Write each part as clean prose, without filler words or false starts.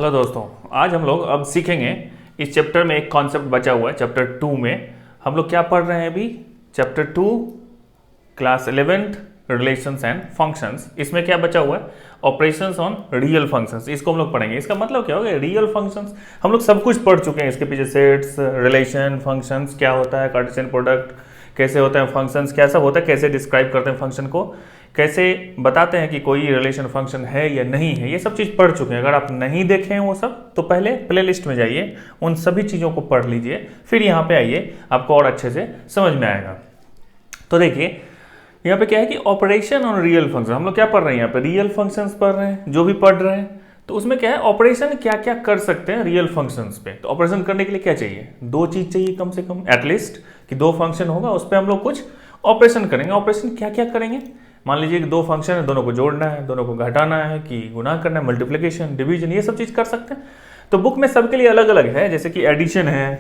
Hello दोस्तों, आज हम लोग अब सीखेंगे। इस चैप्टर में एक कॉन्सेप्ट बचा हुआ है। चैप्टर 2 में हम लोग क्या पढ़ रहे हैं अभी? Chapter 2 class 11th relations and functions. इसमें क्या बचा हुआ है? Operations on real functions. इसको हम लोग पढ़ेंगे। इसका मतलब क्या होगा? रियल फंक्शंस हम लोग सब कुछ पढ़ चुके हैं। इसके पीछे सेट्स, रिलेशन, फंक्शंस क्या होता है, कार्टेशियन प्रोडक्ट कैसे होता है, फंक्शंस क्या सब होता है, कैसे डिस्क्राइब करते हैं फंक्शन को, कैसे बताते हैं कि कोई रिलेशन फंक्शन है या नहीं है, ये सब चीज़ पढ़ चुके हैं। अगर आप नहीं देखे हैं वो सब तो पहले प्लेलिस्ट में जाइए, उन सभी चीज़ों को पढ़ लीजिए, फिर यहाँ पे आइए, आपको और अच्छे से समझ में आएगा। तो देखिए यहाँ पे क्या है कि ऑपरेशन ऑन रियल फंक्शन। हम लोग क्या पढ़ रहे हैं यहाँ पे? रियल फंक्शंस पढ़ रहे हैं। जो भी पढ़ रहे हैं तो उसमें क्या है, ऑपरेशन क्या क्या कर सकते हैं रियल फंक्शंस पे। तो ऑपरेशन करने के लिए क्या चाहिए? दो चीज चाहिए कम से कम, एटलीस्ट, कि दो फंक्शन होगा उस पर हम लोग कुछ ऑपरेशन करेंगे। ऑपरेशन क्या क्या करेंगे? मान लीजिए कि दो फंक्शन है, दोनों को जोड़ना है, दोनों को घटाना है, कि गुणा करना है, मल्टीप्लिकेशन, डिवीजन, ये सब चीज कर सकते हैं। तो बुक में सबके लिए अलग अलग है। जैसे कि एडिशन है,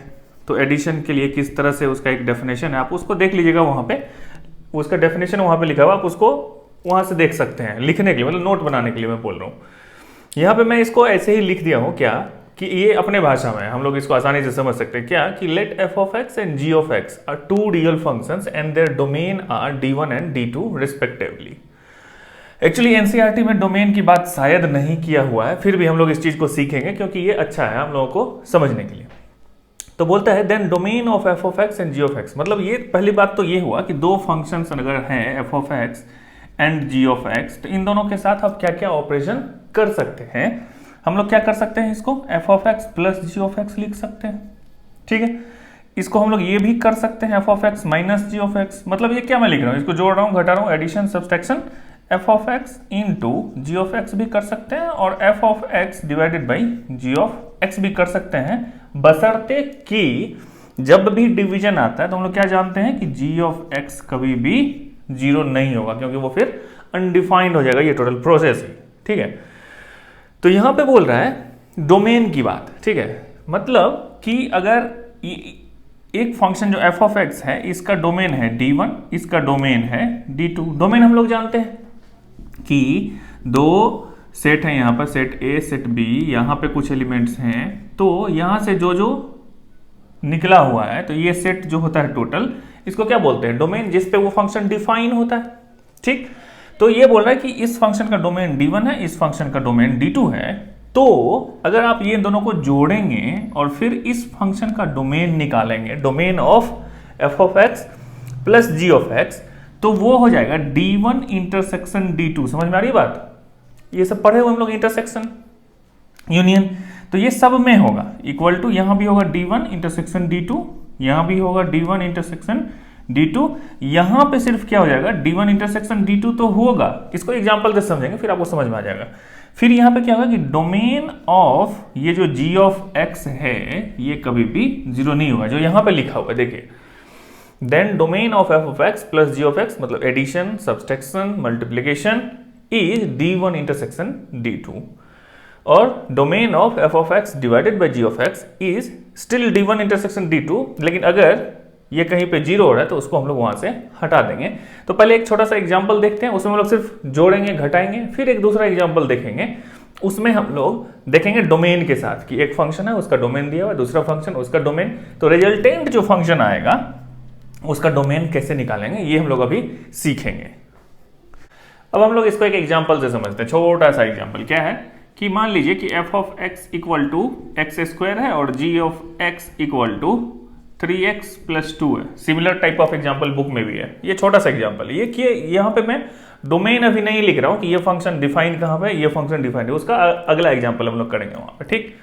तो एडिशन के लिए किस तरह से उसका एक डेफिनेशन है, आप उसको देख लीजिएगा। वहां पे उसका डेफिनेशन वहां पे लिखा हुआ, आप उसको वहां से देख सकते हैं। लिखने के लिए मतलब नोट बनाने के लिए मैं बोल रहा हूँ। यहाँ पे मैं इसको ऐसे ही लिख दिया हूँ क्या, कि ये अपने भाषा में हम लोग इसको आसानी से समझ सकते हैं। क्या कि let f of x and g of x are two real functions and their domain are d1 and d2 respectively. Actually NCERT में डोमेन की बात शायद नहीं किया हुआ है, फिर भी हम लोग इस चीज को सीखेंगे क्योंकि ये अच्छा है हम लोगों को समझने के लिए। तो बोलता है then domain of f of x and g of x. मतलब ये पहली बात तो ये हुआ कि दो फंक्शंस अगर हैं f of x and g of x, तो इन दोनों के साथ आप क्या क्या ऑपरेशन कर सकते हैं। हम लोग क्या कर सकते हैं? इसको f of x plus g of x लिख सकते हैं, ठीक है। इसको हम लोग ये भी कर सकते हैं, f of x minus g of x. मतलब ये क्या मैं लिख रहा हूँ, इसको जोड़ रहा हूँ, घटा रहा हूँ, addition, subtraction, f of x into g of x भी कर सकते हैं, और f of x divided by g of x भी कर सकते हैं, बशर्ते कि जब भी डिवीजन आता है तो हम लोग क्या जानते हैं कि जी ऑफ एक्स कभी भी जीरो नहीं होगा, क्योंकि वो फिर अनडिफाइंड हो जाएगा। ये टोटल प्रोसेस है, ठीक है। तो यहां पे बोल रहा है डोमेन की बात, ठीक है। मतलब कि अगर एक फंक्शन जो एफ ऑफ एक्स है, इसका डोमेन है d1, इसका डोमेन है d2। डोमेन हम लोग जानते हैं कि दो सेट है, यहां पर सेट ए, सेट बी, यहां पे कुछ एलिमेंट्स हैं, तो यहां से जो जो निकला हुआ है, तो ये सेट जो होता है टोटल, इसको क्या बोलते हैं? डोमेन, जिस पे वो फंक्शन डिफाइन होता है, ठीक। तो ये बोल रहा है कि इस फंक्शन का डोमेन d1 है, इस फंक्शन का डोमेन d2 है। तो अगर आप ये दोनों को जोड़ेंगे और फिर इस फंक्शन का डोमेन निकालेंगे, domain of f of x plus g of x, तो वो हो जाएगा d1 इंटरसेक्शन d2। समझ में आ रही बात? ये सब पढ़े हुए हम लोग, इंटरसेक्शन, यूनियन। तो ये सब में होगा इक्वल टू, यहां भी होगा d1 इंटरसेक्शन d2, यहां भी होगा d1 इंटरसेक्शन d2, यहां पे सिर्फ क्या हो जाएगा, d1 इंटरसेक्शन d2 तो होगा। इसको एग्जांपल से समझेंगे, फिर आपको समझ में आ जाएगा। फिर यहां पे क्या होगा कि डोमेन ऑफ ये जो g ऑफ x है, ये कभी भी जीरो नहीं होगा, जो यहां पे लिखा हुआ है, देखिए। Then domain of f of x plus g of x, मतलब addition, subtraction, multiplication, is d1 intersection d2, और domain of f of x divided by g of x is still d1 intersection d2। लेकिन अगर ये कहीं पे zero हो रहा है तो उसको हम लोग वहां से हटा देंगे। तो पहले एक छोटा सा एग्जांपल देखते हैं, उसमें हम लोग सिर्फ जोड़ेंगे, घटाएंगे। फिर एक दूसरा एग्जांपल देखेंगे, उसमें हम लोग देखेंगे डोमेन के साथ, कि एक फंक्शन है उसका डोमेन दिया हुआ है, दूसरा फंक्शन उसका डोमेन, तो रिजल्टेंट जो फंक्शन आएगा उसका डोमेन कैसे निकालेंगे, ये हम लोग अभी सीखेंगे। अब हम लोग इसको एक एग्जाम्पल से समझते हैं। छोटा सा एग्जाम्पल क्या है कि मान लीजिए कि f of x equal to x square है और g of x equal to 3x plus 2 है। Similar type of example book में भी है। ये छोटा सा एग्जाम्पल है ये, कि यहाँ पे मैं डोमेन अभी नहीं लिख रहा हूँ कि ये फंक्शन डिफाइन कहाँ पे, ये फंक्शन डिफाइन है, उसका अगला एग्जाम्पल हम लोग करेंगे वहां पे, ठीक।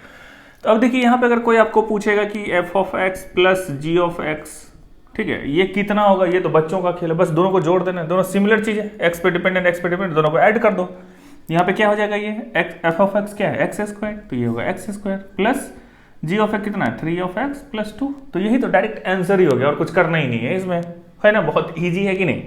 तो अब देखिए यहाँ पे अगर कोई आपको पूछेगा कि f of x plus g of x, ठीक है, ये कितना होगा, ये तो बच्चों का खेल है, बस दोनों को जोड़ देना, दोनों सिमिलर चीज है, एक्स पे डिपेंडेंट, दोनों को ऐड कर दो। यहाँ पे क्या हो जाएगा, ये एफ ऑफ एक्स क्या है, एक्स स्क्वायर, तो ये होगा x square plus g of x कितना है, 3 ऑफ एक्स प्लस 2। तो यही तो डायरेक्ट आंसर ही हो गया, और कुछ करना ही नहीं है इसमें, है ना। बहुत इजी है कि नहीं,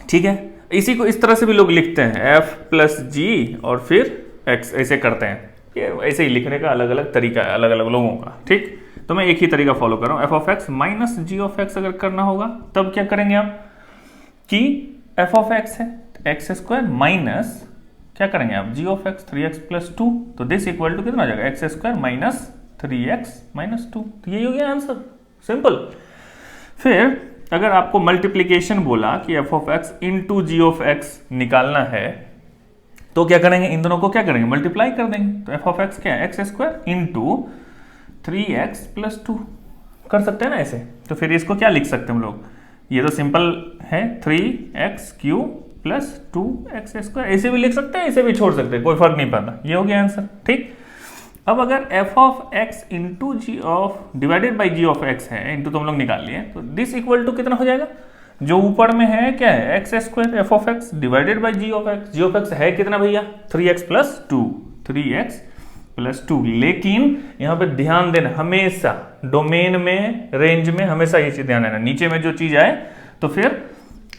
ठीक है। इसी को इस तरह से भी लोग लिखते हैं, एफ प्लस जी और फिर एक्स, ऐसे करते हैं। ये ऐसे ही लिखने का अलग अलग तरीका है, अलग अलग लोगों का, ठीक। तो मैं एक ही तरीका फॉलो कर रहा हूँ। F of x minus g of x अगर करना होगा तब क्या करेंगे आप, कि एफ ऑफ एक्स है एक्स स्क्वायर माइनस क्या करेंगे आप, जी ऑफ एक्स 3x प्लस 2, तो दिस इक्वल टू कितना हो जाएगा, x square minus 3x minus 2। तो यही हो गया आंसर, सिंपल। फिर अगर आपको मल्टीप्लीकेशन बोला कि f of x into g of x निकालना है, तो क्या करेंगे, इन दोनों को क्या करेंगे, मल्टीप्लाई कर देंगे। तो एफ ऑफ एक्स क्या है, x square into 3x plus 2 कर सकते हैं ना ऐसे। तो फिर इसको क्या लिख सकते हैं हम लोग, ये तो सिंपल है 3x cube plus 2x square, ऐसे भी लिख सकते हैं, ऐसे भी छोड़ सकते हैं, कोई फर्क नहीं पड़ता। ये हो गया आंसर, ठीक। अब अगर f of x into g of divided by g of x है, इंटू तो हम लोग निकाल लिए, तो दिस इक्वल टू कितना हो जाएगा, जो ऊपर में है क्या है, x square f of x divided by g of x. G of x है कितना भैया, 3x प्लस 2, 3x प्लस 2। लेकिन यहाँ पे ध्यान देना, हमेशा डोमेन में, रेंज में हमेशा ये चीज ध्यान देना, नीचे में जो चीज आए तो फिर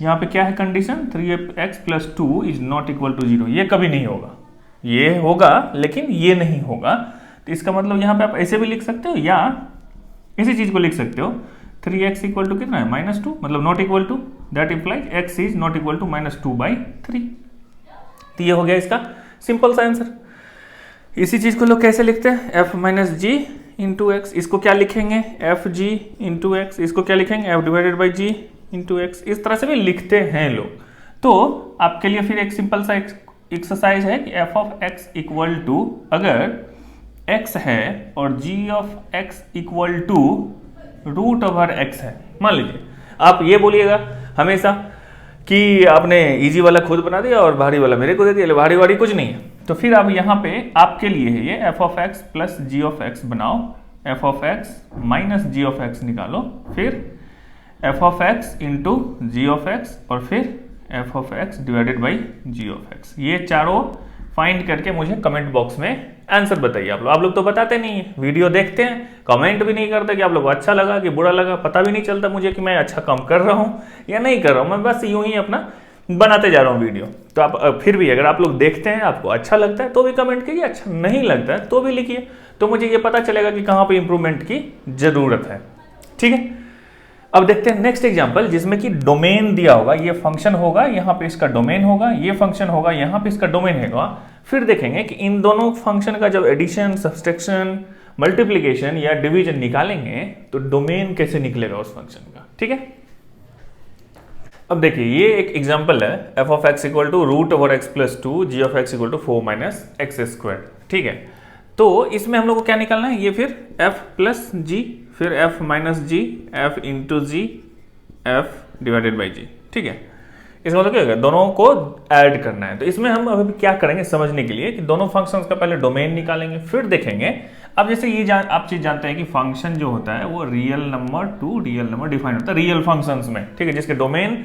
यहाँ पे क्या है condition, 3x plus 2 is not equal to 0। ये कभी नहीं होगा, ये होगा लेकिन ये नहीं होगा। तो इसका मतलब यहाँ पे आप ऐसे भी लिख सकते हो, या इसी चीज को लिख सकते हो, 3x इक्वल टू कितना है, -2, मतलब not equal to, that implies x is not equal to -2/3। तो ये हो गया इसका सिंपल सा आंसर। इसी चीज को लोग कैसे लिखते हैं, f माइनस जी इंटू एक्स, इसको क्या लिखेंगे, एफ जी इंटू एक्स, इसको क्या लिखेंगे, f divided by g into x. इस तरह से भी लिखते हैं लोग। तो आपके लिए फिर एक सिंपल सा एक्सरसाइज है कि f of x equal to, अगर x है और g of x equal to root over x है, मान लीजिए आप ये बोलिएगा हमेशा कि आपने इजी वाला खुद बना दिया और भारी वाला मेरे को दे दिया, भारी वारी कुछ नहीं है। तो फिर अब यहाँ पे आपके लिए है ये f of x plus g of x बनाओ, f of x minus g of x निकालो, फिर f of x into g of x, और फिर f of x divided by g of x. ये चारों फाइंड करके मुझे कमेंट बॉक्स में आंसर बताइए। आप लोग तो बताते नहीं है, वीडियो देखते हैं, कमेंट भी नहीं करते कि आप लोग को अच्छा लगा कि बुरा लगा, पता भी नहीं चलता मुझे कि मैं अच्छा काम कर रहा हूँ या नहीं कर रहा हूँ, मैं बस यूं ही अपना बनाते जा रहा हूँ वीडियो। तो आप फिर भी अगर आप लोग देखते हैं, आपको अच्छा लगता है तो भी कमेंट कीजिए, अच्छा नहीं लगता है तो भी लिखिए, तो मुझे ये पता चलेगा कि कहाँ पे इंप्रूवमेंट की जरूरत है, ठीक है। अब देखते हैं नेक्स्ट एग्जांपल, जिसमें कि डोमेन दिया होगा, ये फंक्शन होगा, यहाँ पे इसका डोमेन होगा, ये फंक्शन होगा, यहाँ पे इसका डोमेन होगा। फिर देखेंगे कि इन दोनों फंक्शन का जब एडिशन, सब्सट्रैक्शन, मल्टीप्लीकेशन या डिवीजन निकालेंगे तो डोमेन कैसे निकलेगा उस फंक्शन का, ठीक है। अब देखिए ये एक एग्जांपल है, f of x equal to root over x plus 2, g of x equal to 4 minus x square, ठीक है। तो इसमें हम लोग को क्या निकालना है, ये फिर f प्लस जी, फिर f minus g, f into g, f divided by g, ठीक है। इसका मतलब क्या होगा, दोनों को ऐड करना है। तो इसमें हम अभी क्या करेंगे समझने के लिए कि दोनों फंक्शंस का पहले डोमेन निकालेंगे, फिर देखेंगे। अब जैसे ये आप चीज जानते हैं कि फंक्शन जो होता है वो real number two real number define होता है रियल फंक्शंस में, ठीक है, जिसके डोमेन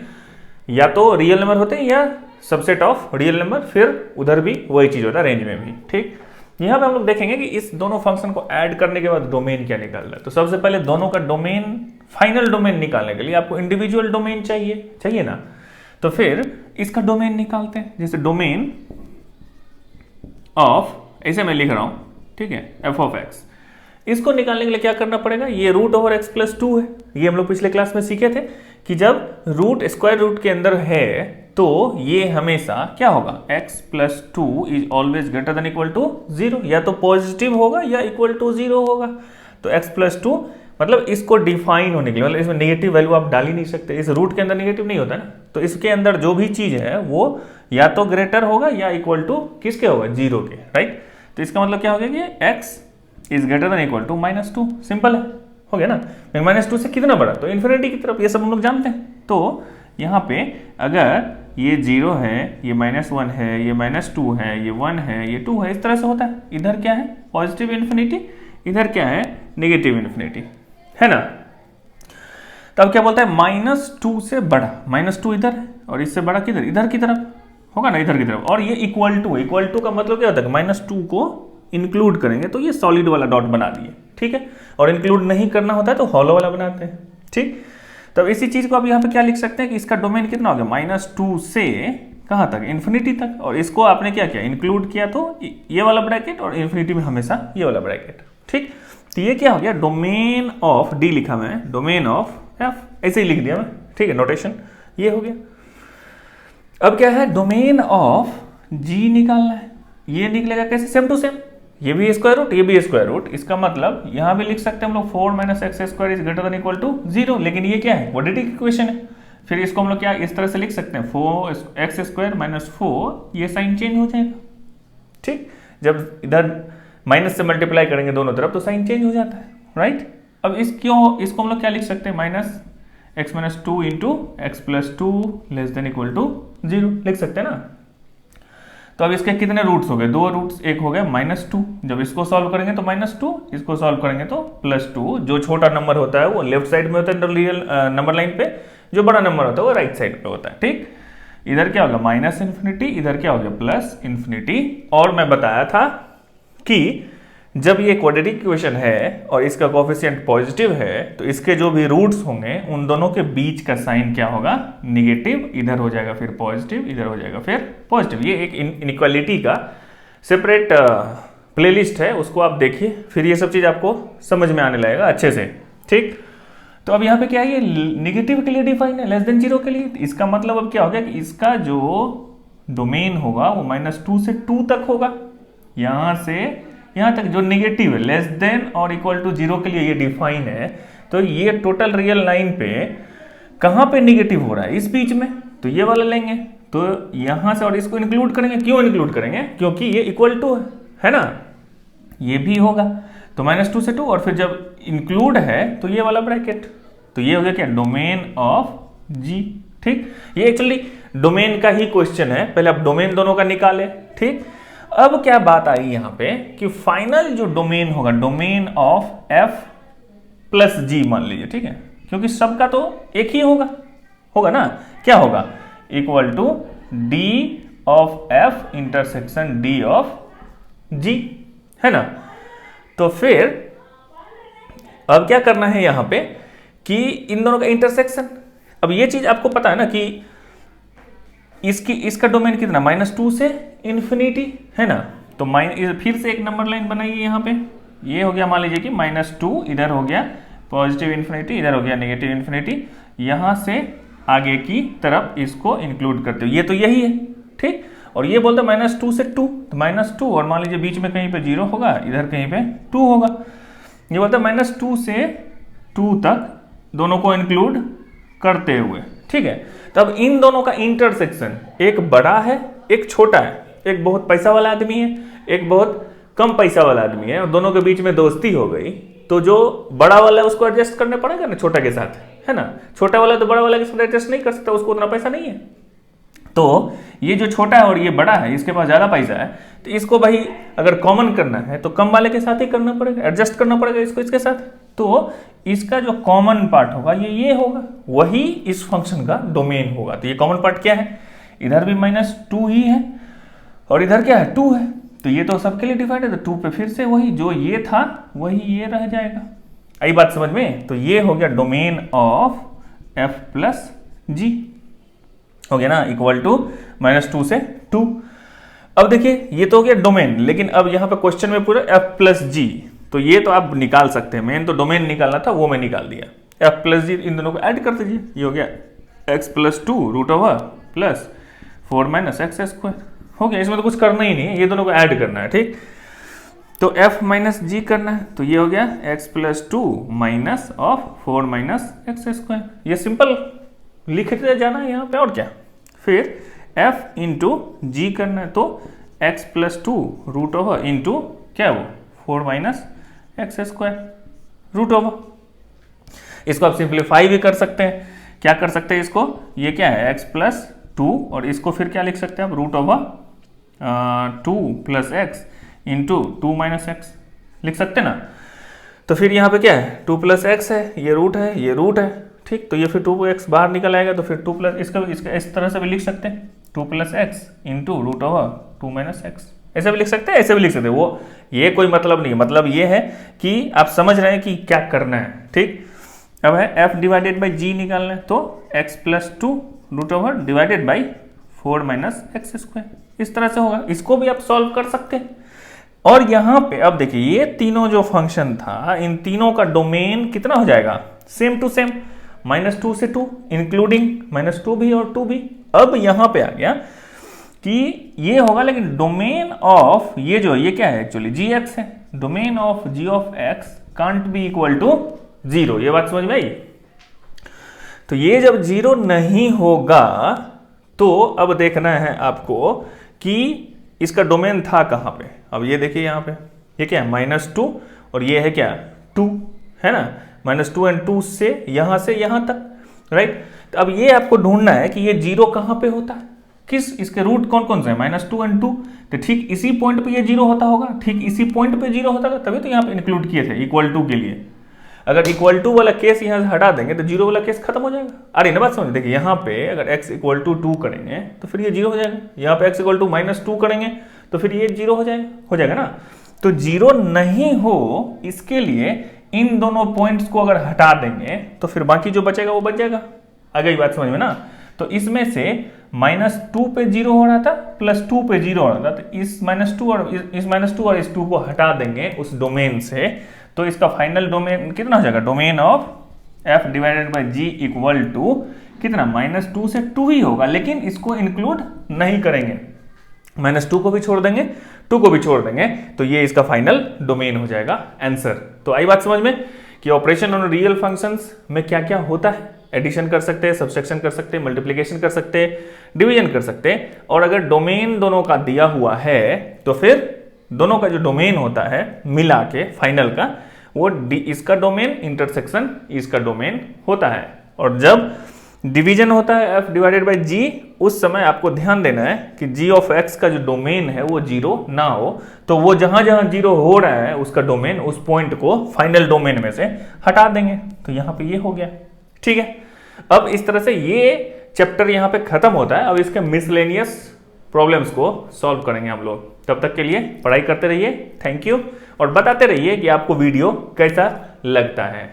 या तो रियल नंबर होते हैं या सबसेट ऑफ रियल नंबर, फिर उधर भी वही चीज होता है रेंज में भी, ठीक। यहाँ पे हम लोग देखेंगे कि इस दोनों फंक्शन को ऐड करने के बाद डोमेन क्या निकाल रहा है। तो सबसे पहले दोनों का डोमेन, फाइनल डोमेन निकालने के लिए आपको इंडिविजुअल डोमेन चाहिए ना। तो फिर इसका डोमेन निकालते हैं, जैसे डोमेन ऑफ, ऐसे मैं लिख रहा हूं, ठीक है, एफ ऑफ एक्स। इसको निकालने के लिए क्या करना पड़ेगा, ये रूट ओवर एक्स प्लस 2 है, ये हम लोग पिछले क्लास में सीखे थे कि जब रूट स्क्वायर रूट के अंदर है तो ये हमेशा क्या होगा, x plus 2 is always greater than equal to 0, या तो पॉजिटिव होगा या इक्वल टू 0 होगा। तो x प्लस 2 मतलब इसको डिफाइन होने के लिए, मतलब इसमें नेगेटिव वैल्यू आप डाल ही नहीं सकते, इस रूट के अंदर नेगेटिव नहीं होता ना। तो इसके अंदर जो भी चीज है वो या तो ग्रेटर होगा या इक्वल टू किसके होगा, 0 के, राइट। तो इसका मतलब क्या हो गया कि x is greater than equal to -2, simple है, हो गया ना। -2 से कितना बड़ा, तो इन्फिनिटी की तरफ, ये सब हम लोग जानते हैं। तो यहाँ पे अगर ये 0 है, ये -1 है, ये -2 है, ये 1 है, ये 2 है, इस तरह से होता है। इधर क्या है, पॉजिटिव इन्फिनिटी, इधर क्या है, नेगेटिव इन्फिनिटी, है ना। तब क्या बोलता है, -2 से बड़ा, -2 इधर है और इससे बड़ा किधर, इधर की तरफ होगा ना, इधर की तरफ। और ये इक्वल टू का मतलब क्या होता है, -2 को इंक्लूड करेंगे तो ये सॉलिड वाला डॉट बना दिए, ठीक है। और इंक्लूड नहीं करना होता है तो हॉलो वाला बनाते हैं, ठीक। तब इसी चीज को अब यहाँ पे क्या लिख सकते हैं कि इसका डोमेन कितना हो गया, -2 से कहाँ तक, इन्फिनिटी तक। और इसको आपने क्या किया, इंक्लूड किया तो ये वाला ब्रैकेट, और इन्फिनिटी में हमेशा ये वाला ब्रैकेट, ठीक। तो ये क्या हो गया, डोमेन ऑफ, डी लिखा मैं, डोमेन ऑफ एफ, ऐसे ही लिख दिया मैं, ठीक है, नोटेशन ये हो गया। अब क्या है, डोमेन ऑफ जी निकालना है। ये निकलेगा कैसे? सेम टू सेम, ये भी स्क्वायर रूट, ये भी स्क्वायर रूट। इसका मतलब यहां भी लिख सकते हैं हम लोग 4 minus x square is greater than equal to 0, लेकिन ये क्या है? क्वाड्रेटिक इक्वेशन है। फिर इसको हम लोग क्या इस तरह से लिख सकते हैं 4 एक्स स्क्वायर माइनस 4, ये साइन चेंज हो जाएगा। ठीक, जब इधर माइनस से मल्टीप्लाई करेंगे दोनों तरफ तो साइन चेंज हो जाता है, राइट। अब इसको हम लोग क्या लिख सकते हैं? Minus x minus 2 into x plus 2 less than equal to 0 लिख सकते हैं ना। तो अब इसके कितने रूट्स हो गए? 2 रूट्स, एक हो गया -2। जब इसको सॉल्व करेंगे तो -2, इसको सॉल्व करेंगे तो +2। जो छोटा नंबर होता है वो लेफ्ट साइड में होता है रियल नंबर लाइन पे, जो बड़ा नंबर होता है वो राइट साइड पे होता है। ठीक, इधर क्या होगा? -इन्फिनिटी, इधर क्या हो गया? +इन्फिनिटी। और मैं बताया था कि जब ये क्वाड्रेटिक इक्वेशन है और इसका कोएफिशिएंट पॉजिटिव है तो इसके जो भी रूट्स होंगे उन दोनों के बीच का साइन क्या होगा? निगेटिव। इधर हो जाएगा फिर पॉजिटिव, इधर हो जाएगा फिर पॉजिटिव। ये एक इनइक्वालिटी का सेपरेट प्लेलिस्ट है, उसको आप देखिए, फिर ये सब चीज आपको समझ में आने लगेगा अच्छे से। ठीक, तो अब यहाँ पे क्या है? ये निगेटिव के लिए डिफाइन है, लेस देन 0 के लिए। इसका मतलब अब क्या हो गया कि इसका जो डोमेन होगा वो -2 से 2 तक होगा। यहां से यहां तक जो निगेटिव है, लेस देन और इक्वल टू 0 के लिए ये डिफाइन है। तो ये टोटल रियल लाइन पे कहां पे निगेटिव हो रहा है? इस बीच में। तो ये वाला लेंगे, तो यहां से और इसको इंक्लूड करेंगे। क्यों इंक्लूड करेंगे? क्योंकि ये इक्वल टू है ना, ये भी होगा। तो -2 से 2 और फिर जब इंक्लूड है तो ये वाला ब्रैकेट। तो ये हो गया क्या? डोमेन ऑफ जी। ठीक, ये एक्चुअली डोमेन का ही क्वेश्चन है, पहले आप डोमेन दोनों का निकाले। ठीक, अब क्या बात आई यहां पे कि फाइनल जो डोमेन होगा, डोमेन ऑफ एफ प्लस जी मान लीजिए, ठीक है, क्योंकि सबका तो एक ही होगा ना। क्या होगा? Equal to d of f intersection d of g, है ना। तो फिर अब क्या करना है यहां पे कि इन दोनों का इंटरसेक्शन। अब ये चीज आपको पता है ना कि इसका डोमेन कितना? -2 से इन्फिनिटी, है ना। तो फिर से एक नंबर लाइन बनाइए यहाँ पे। ये हो गया मान लीजिए कि -2, इधर हो गया पॉजिटिव इन्फिनिटी, इधर हो गया नेगेटिव इन्फिनिटी। यहां से आगे की तरफ इसको इंक्लूड करते हो, ये तो यही है। ठीक, और ये बोलते हैं -2 से 2, तो -2 और मान लीजिए बीच में कहीं पे 0 होगा, इधर कहीं पे 2 होगा। ये बोलता है -2 से 2 तक दोनों को इंक्लूड करते हुए। ठीक है, तब इन दोनों का इंटरसेक्शन, एक बड़ा है एक छोटा है, एक बहुत पैसा वाला आदमी है एक बहुत कम पैसा वाला आदमी है, और दोनों के बीच में दोस्ती हो गई, तो जो बड़ा वाला है उसको एडजस्ट करने पड़ेगा ना छोटा के साथ, है ना। छोटा वाला तो बड़ा वाला के साथ एडजस्ट नहीं कर सकता, उसको उतना पैसा नहीं है। तो ये जो छोटा है और ये बड़ा है, इसके पास ज्यादा पैसा है, तो इसको भाई अगर कॉमन करना है तो कम वाले के साथ ही करना पड़ेगा, एडजस्ट करना पड़ेगा इसको इसके साथ। तो इसका जो कॉमन पार्ट होगा ये होगा, वही इस फंक्शन का डोमेन होगा। तो ये कॉमन पार्ट क्या है? इधर भी -2 ही है और इधर क्या है? 2 है। तो ये तो सबके लिए डिफाइंड है, तो 2 पे फिर से वही जो ये था वही ये रह जाएगा। आई बात समझ में? तो ये हो गया डोमेन ऑफ f प्लस जी, हो गया ना, इक्वल टू -2 से 2। अब देखिए ये तो हो गया डोमेन, लेकिन अब यहां पे क्वेश्चन में पूरा f प्लस जी, तो ये तो आप निकाल सकते हैं। मेन तो डोमेन निकालना था, वो मैं निकाल दिया। f प्लस जी इन दोनों को ऐड कर दीजिए, ये हो गया x plus 2 root over plus 4 minus x square, हो गया। इसमें तो कुछ करना ही नहीं है, ये दोनों को ऐड करना है। ठीक, तो f माइनस जी करना है, तो ये हो गया x plus 2 minus of 4 minus x square. ये सिंपल लिखते जाना है यहाँ पे, और क्या। फिर f इंटू जी करना है, तो x plus 2 root over into क्या वो 4 minus x square root over. इसको आप सिंप्लीफाई भी कर सकते हैं। क्या कर सकते हैं इसको? ये क्या है? x प्लस 2, और इसको फिर क्या लिख सकते हैं आप? Root over 2 plus x into 2 minus x लिख सकते हैं ना। तो फिर यहाँ पे क्या है? 2 प्लस एक्स है, ये रूट है, ये रूट है। ठीक, तो ये फिर 2x बाहर निकल आएगा, तो फिर 2 प्लस इसका इस तरह से भी लिख सकते हैं, 2 plus x into root over 2 minus x. ऐसे भी लिख सकते हैं, ऐसे भी लिख सकते हैं, वो ये कोई मतलब नहीं है। मतलब ये है कि आप समझ रहे हैं कि क्या करना है। ठीक, अब है f डिवाइडेड बाई जी निकालना है, तो x plus 2 root over divided by 4 minus x square, इस तरह से होगा। इसको भी आप सॉल्व कर सकते हैं। और यहां पे अब देखिए ये तीनों जो फंक्शन था, इन तीनों का डोमेन कितना हो जाएगा? सेम टू सेम, -2 से 2 इंक्लूडिंग -2 भी और 2 भी। अब यहां पे आ गया कि ये होगा, लेकिन डोमेन ऑफ ये जो ये क्या है एक्चुअली जी एक्स है, domain of g of x can't be equal to 0। ये बात समझ में आई? तो ये जब 0 नहीं होगा तो अब देखना है आपको कि इसका डोमेन था कहां पे। अब ये देखिए यहां पे ये क्या है -2 और ये है क्या 2 है ना, -2 एंड 2 से यहां तक, राइट। तो अब ये आपको ढूंढना है कि ये 0 कहां पे होता है, किस इसके रूट कौन कौन से हैं -2 एंड 2। तो ठीक इसी पॉइंट पे ये 0 होता होगा, ठीक इसी पॉइंट पे 0 होता होगा, तभी तो यहाँ पे इंक्लूड किए थे इक्वल टू के लिए। अगर इक्वल टू वाला केस यहाँ से हटा देंगे तो 0 वाला केस खत्म हो जाएगा। अरे ना बात समझ, देखिए यहाँ पे अगर x इक्वल टू 2 करेंगे तो फिर ये 0 हो जाएगा, यहाँ पे x इक्वल टू -2 करेंगे तो फिर ये 0 हो जाएगा ना। तो 0 नहीं हो इसके लिए इन दोनों पॉइंट्स को अगर हटा देंगे तो फिर बाकी जो बचेगा वो बच जाएगा। आ गई बात समझ में ना। तो इसमें से -2 पे 0 हो रहा था, +2 पे 0 हो रहा था, तो इस -2 और इस 2 को हटा देंगे उस डोमेन से, तो इसका फाइनल डोमेन कितना हो जाएगा, domain of f divided by g equal to कितना -2 से 2 ही होगा, लेकिन इसको इंक्लूड नहीं करेंगे, -2 को भी छोड़ देंगे 2 को भी छोड़ देंगे, तो ये इसका फाइनल डोमेन हो जाएगा आंसर। तो आई बात समझ में कि ऑपरेशन ऑन रियल फंक्शंस में क्या क्या होता है, एडिशन कर सकते हैं, सब्सट्रैक्शन कर सकते हैं, मल्टीप्लिकेशन कर सकते हैं, डिवीजन कर सकते हैं, और अगर डोमेन दोनों का दिया हुआ है तो फिर दोनों का जो डोमेन होता है मिला के फाइनल का वो इसका डोमेन इंटरसेक्शन इसका डोमेन होता है। और जब डिवीजन होता है f डिवाइडेड बाई g, उस समय आपको ध्यान देना है कि g ऑफ x का जो डोमेन है वो 0 ना हो, तो वो जहां जहां 0 हो रहा है उसका डोमेन उस पॉइंट को फाइनल डोमेन में से हटा देंगे। तो यहां पे ये हो गया, ठीक है। अब इस तरह से ये चैप्टर यहां पे खत्म होता है। अब इसके मिसलेनियस प्रॉब्लम्स को सॉल्व करेंगे हम लोग। तब तक के लिए पढ़ाई करते रहिए, थैंक यू, और बताते रहिए कि आपको वीडियो कैसा लगता है।